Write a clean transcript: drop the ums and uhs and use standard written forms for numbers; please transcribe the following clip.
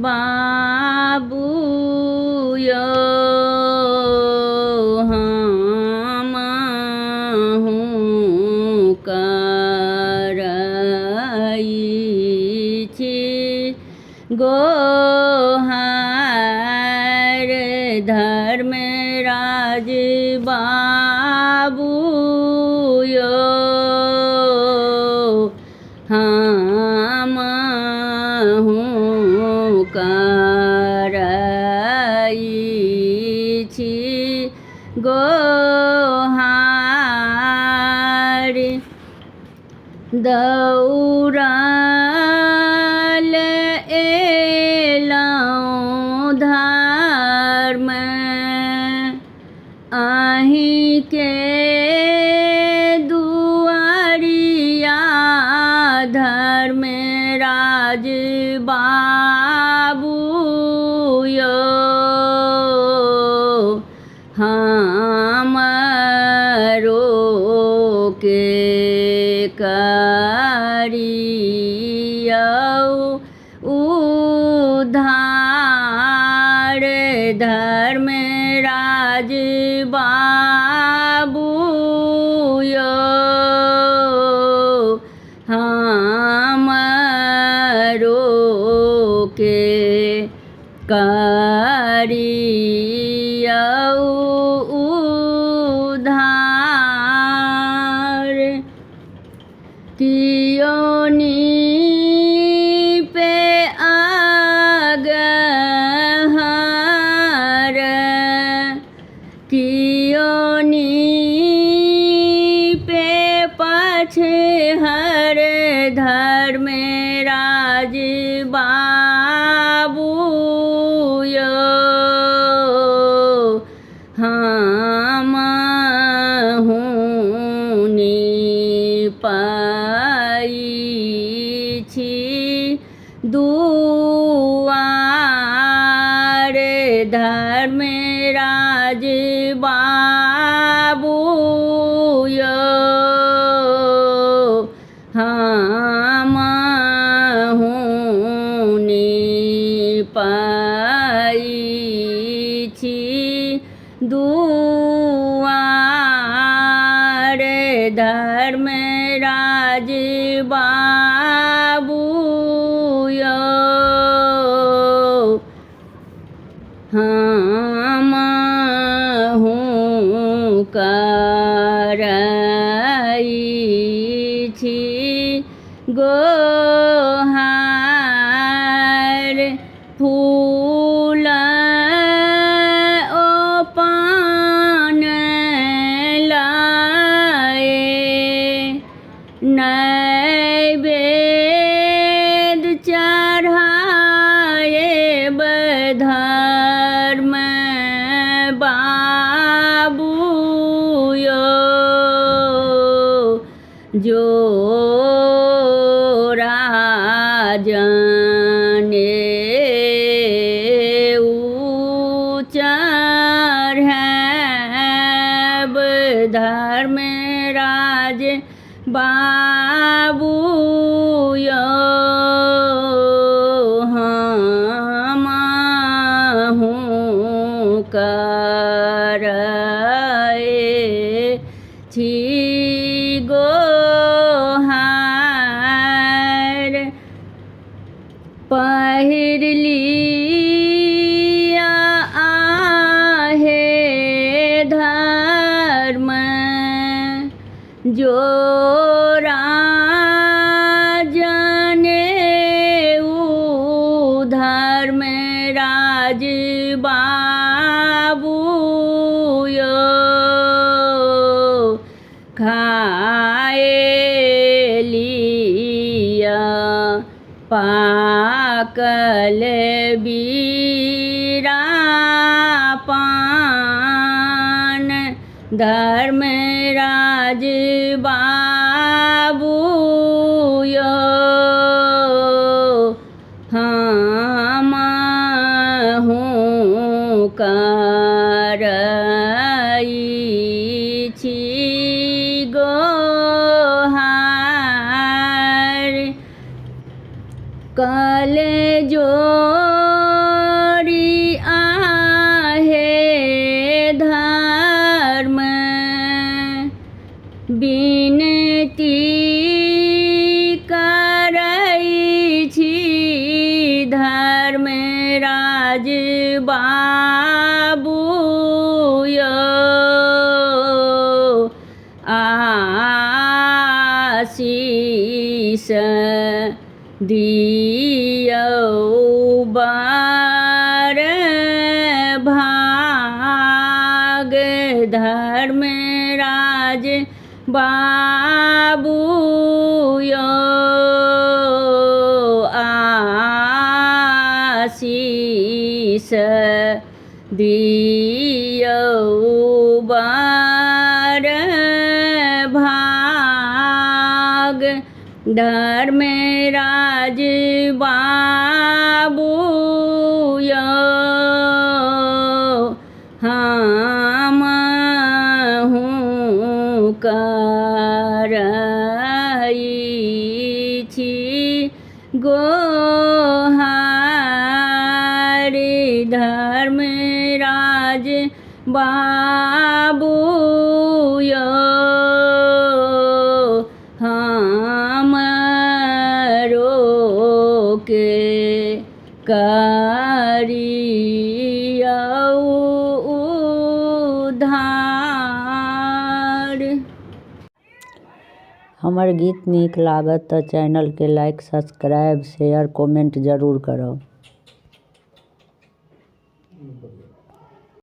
बाबूयो हमहु करई छी गोहार धर्मराज बाबूयो हमहु करई छी गोहार दौड़ल एलहुँ धर्म अहींके दुआरिया धर्मराज बाबूयो हमरो के करियौ उद्धार धर्मराज बाबूयो हमरो के करियौ उद्धार कियोनी पे अगहर कियोनी पे पछहर धर्मराज बाबूयो हमहु निपाई छी दुआर धर्मराज बाबूयो हमहु निपाई छी दुआर धर्मराज बाबूयो हमहु करई छी गोहार फूल ओ पान लाए नैवेद चढ़ाए धर्म बाबूयो जो राजने चढ़ैब धर्मराज बाबूयो हमहु करई छी गोहार पहिर लिया आहे धर्म जो राजने धर्मराज बाबूयो खाए लिया पाकल बीरा पान धर्मराज बाबूयो हमहु करई छी गोहार कर बल जोरी आहे धर्म बिनती करै छी धर्मराज बाबू यौ आशीष दियौ बर भाग धर्मराज बाबू यौ आशीष दियौ बर भाग धर्मराज बाबू यौ हमहूँ करै छी गोहार धर्मराज बाबू यौ हमरो के करियौ उद्धार। हमर गीत नीक लागत तऽ चैनल के लाइक सब्सक्राइब शेयर कमेंट जरूर करब।